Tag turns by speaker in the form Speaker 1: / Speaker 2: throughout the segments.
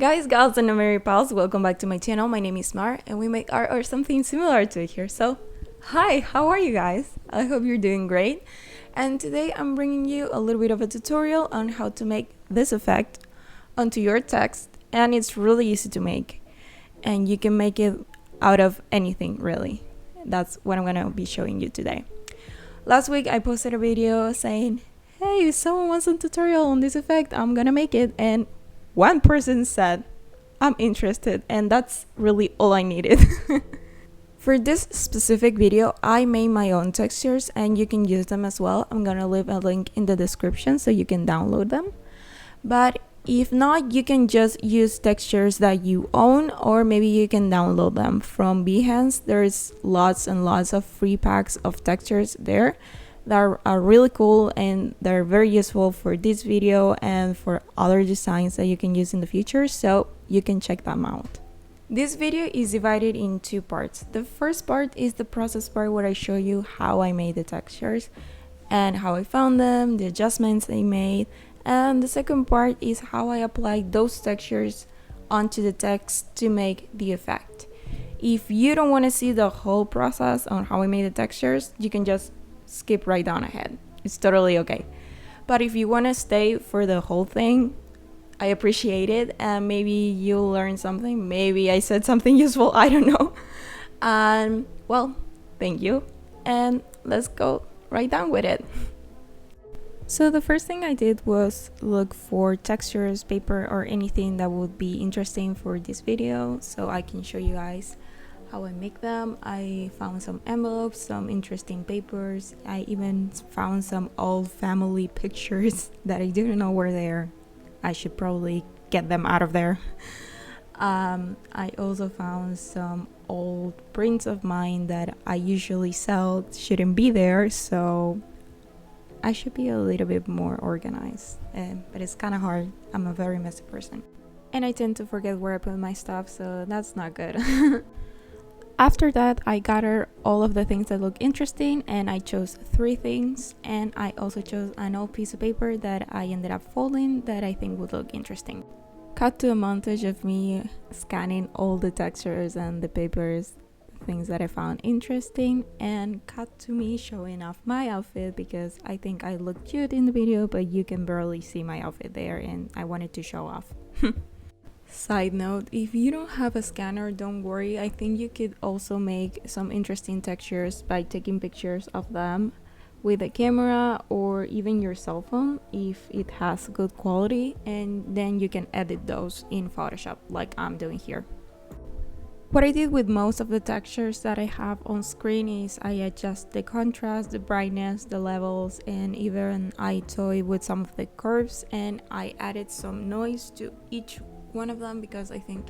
Speaker 1: Guys, gals, and Mary pals, welcome back to my channel. My name is Mar, and we make art or something similar to it here. So, hi, how are you guys? I hope you're doing great. And today I'm bringing you a little bit of a tutorial on how to make this effect onto your text, and it's really easy to make. And you can make it out of anything, really. That's what I'm gonna be showing you today. Last week I posted a video saying, hey, if someone wants a tutorial on this effect, I'm gonna make it, and one person said, I'm interested, and that's really all I needed. For this specific video, I made my own textures and you can use them as well. I'm gonna leave a link in the description so you can download them. But if not, you can just use textures that you own, or maybe you can download them from Behance. There's lots and lots of free packs of textures there that are really cool, and they're very useful for this video and for other designs that you can use in the future, so you can check them out. This video is divided in two parts. The first part is the process part, where I show you how I made the textures and how I found them, the adjustments I made, and the second part is how I applied those textures onto the text to make the effect. If you don't want to see the whole process on how I made the textures, you can just skip right down ahead. It's totally okay. But if you want to stay for the whole thing, I appreciate it, and maybe you'll learn something. Maybe I said something useful, I don't know. And well, thank you, and let's go right down with it. So the first thing I did was look for textures, paper, or anything that would be interesting for this video so I can show you guys how I make them. I found some envelopes, some interesting papers. I even found some old family pictures that I didn't know were there. I should probably get them out of there. I also found some old prints of mine that I usually sell, shouldn't be there, so I should be a little bit more organized, but it's kind of hard. I'm a very messy person, and I tend to forget where I put my stuff, so that's not good. After that, I gathered all of the things that look interesting, and I chose 3 things, and I also chose an old piece of paper that I ended up folding that I think would look interesting. Cut to a montage of me scanning all the textures and the papers, things that I found interesting, and cut to me showing off my outfit because I think I look cute in the video, but you can barely see my outfit there, and I wanted to show off. Side note, if you don't have a scanner, don't worry. I think you could also make some interesting textures by taking pictures of them with a camera or even your cell phone if it has good quality, and then you can edit those in Photoshop like I'm doing here. What I did with most of the textures that I have on screen is I adjust the contrast, the brightness, the levels, and even I toy with some of the curves, and I added some noise to each one of them because I think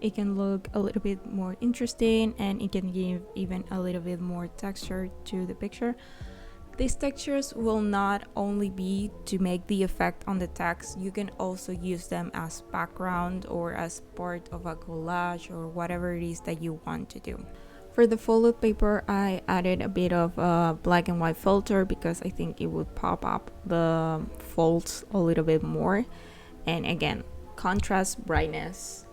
Speaker 1: it can look a little bit more interesting and it can give even a little bit more texture to the picture. These textures will not only be to make the effect on the text, you can also use them as background or as part of a collage or whatever it is that you want to do. For the folded paper, I added a bit of a black and white filter because I think it would pop up the folds a little bit more. And again, contrast, brightness,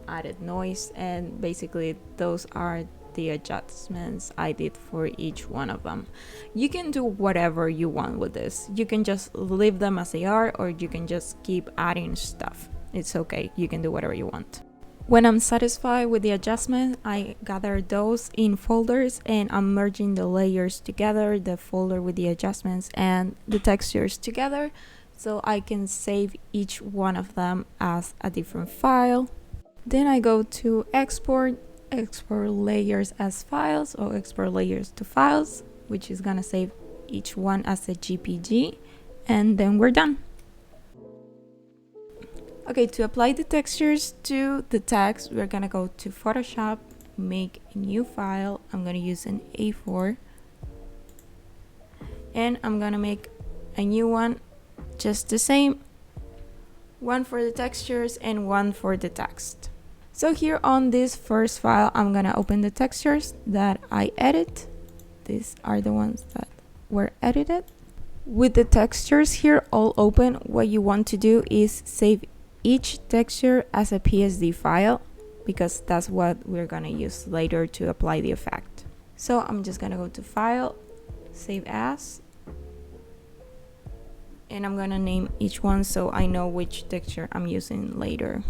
Speaker 1: added noise, and basically those are the adjustments I did for each one of them. You can do whatever you want with this. You can just leave them as they are, or you can just keep adding stuff. It's okay, you can do whatever you want. When I'm satisfied with the adjustment, I gather those in folders, and I'm merging the layers together, the folder with the adjustments and the textures together, so I can save each one of them as a different file. Then I go to export layers as files, or export layers to files, which is gonna save each one as a JPG, and then we're done. Okay, to apply the textures to the text, we're gonna go to Photoshop, make a new file. I'm gonna use an A4, and I'm gonna make a new one, just the same, one for the textures and one for the text. So here on this first file, I'm gonna open the textures that I edit. These are the ones that were edited. With the textures here all open, what you want to do is save each texture as a PSD file because that's what we're gonna use later to apply the effect. So I'm just gonna go to File, Save As, and I'm gonna name each one so I know which texture I'm using later.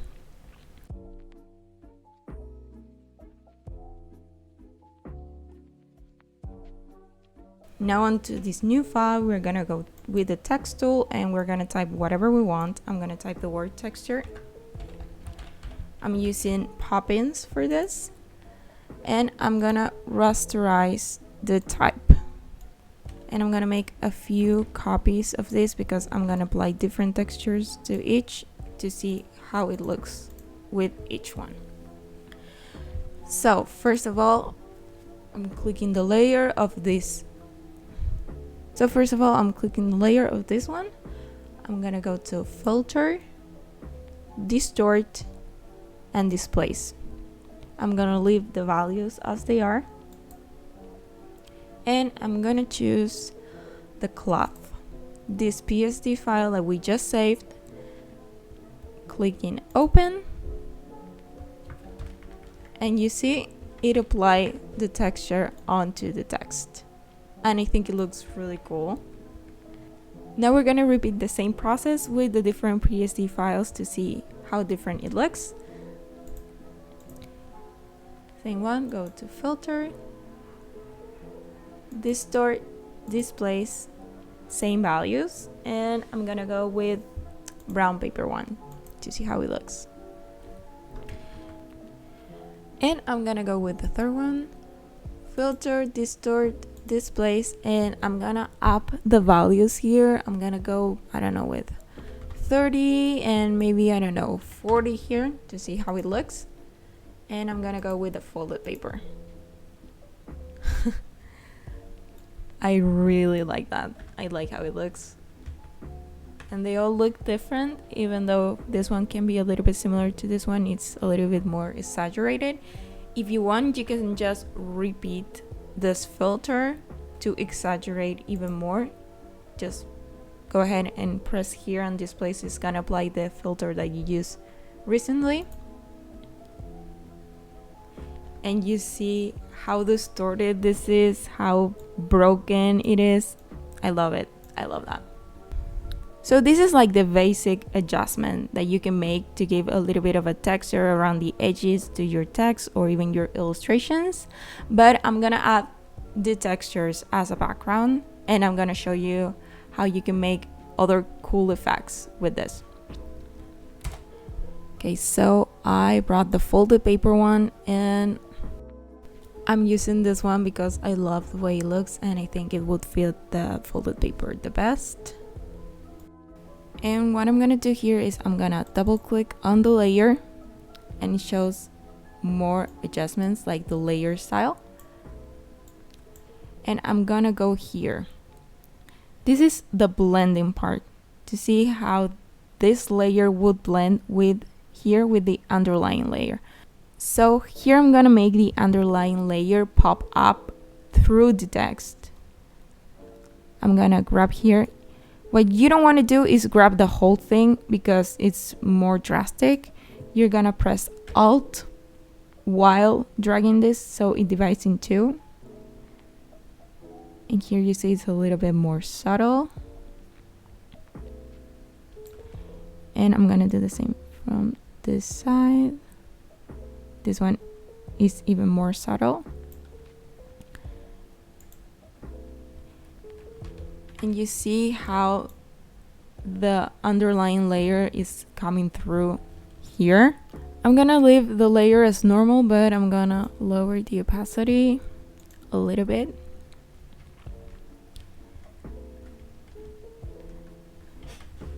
Speaker 1: Now onto this new file, we're gonna go with the text tool and we're gonna type whatever we want. I'm gonna type the word texture. I'm using Poppins for this, and I'm gonna rasterize the type. And I'm gonna make a few copies of this because I'm gonna apply different textures to each to see how it looks with each one. So first of all, I'm clicking the layer of this. I'm clicking the layer of this one. I'm gonna go to Filter, Distort, and Displace. I'm gonna leave the values as they are. And I'm gonna choose the cloth, this PSD file that we just saved, clicking open, and you see it apply the texture onto the text, and I think it looks really cool. Now we're gonna repeat the same process with the different PSD files to see how different it looks. Same one, go to Filter, Distort, Displace, same values, and I'm gonna go with brown paper one to see how it looks. And I'm gonna go with the third one, Filter, Distort, Displace, and I'm gonna up the values here. I'm gonna go, I don't know, with 30 and maybe, I don't know, 40 here to see how it looks. And I'm gonna go with the folded paper. I really like that. I like how it looks. And they all look different, even though this one can be a little bit similar to this one. It's a little bit more exaggerated. If you want, you can just repeat this filter to exaggerate even more. Just go ahead and press here on this place. It's gonna apply the filter that you used recently. And you see how distorted this is, how broken it is. I love it. I love that. So this is like the basic adjustment that you can make to give a little bit of a texture around the edges to your text or even your illustrations. But I'm gonna add the textures as a background, and I'm gonna show you how you can make other cool effects with this. Okay, so I brought the folded paper one, and I'm using this one because I love the way it looks and I think it would fit the folded paper the best. And what I'm gonna do here is I'm gonna double click on the layer, and it shows more adjustments like the layer style. And I'm gonna go here. This is the blending part to see how this layer would blend with here with the underlying layer. So here I'm gonna make the underlying layer pop up through the text. I'm gonna grab here. What you don't want to do is grab the whole thing because it's more drastic. You're gonna press Alt while dragging this so it divides in two. And here you see it's a little bit more subtle. And I'm gonna do the same from this side. This one is even more subtle. And you see how the underlying layer is coming through here. I'm gonna leave the layer as normal, but I'm gonna lower the opacity a little bit.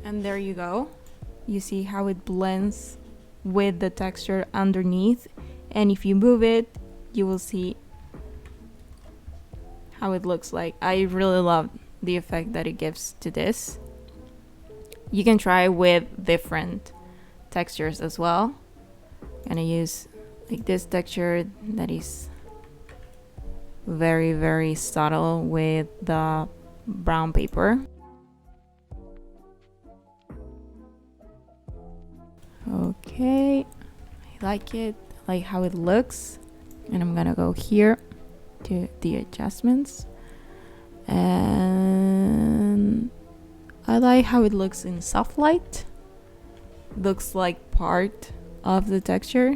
Speaker 1: And there you go. You see how it blends with the texture underneath, and if you move it, you will see how it looks like. I really love the effect that it gives to this. You can try with different textures as well. I'm gonna use like this texture that is very, very subtle with the brown paper. Okay, I like it, I like how it looks. And I'm gonna go here to the adjustments, and I like how it looks in soft light. Looks like part of the texture.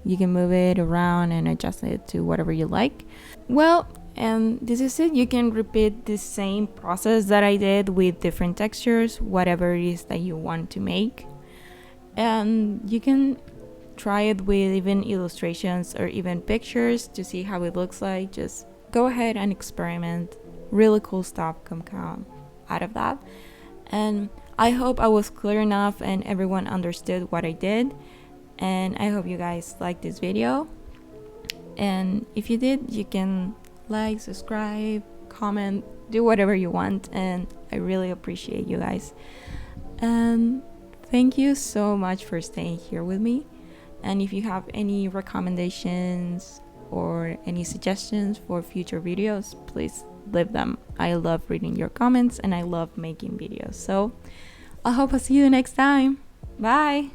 Speaker 1: You can move it around and adjust it to whatever you like. Well, and this is it. You can repeat the same process that I did with different textures, whatever it is that you want to make. And you can try it with even illustrations or even pictures to see how it looks like. Just go ahead and experiment. Really cool stuff can come out of that. And I hope I was clear enough and everyone understood what I did. And I hope you guys liked this video. And if you did, you can like, subscribe, comment, do whatever you want. And I really appreciate you guys. And thank you so much for staying here with me. And if you have any recommendations or any suggestions for future videos, please leave them. I love reading your comments and I love making videos. So I hope I'll see you next time. Bye.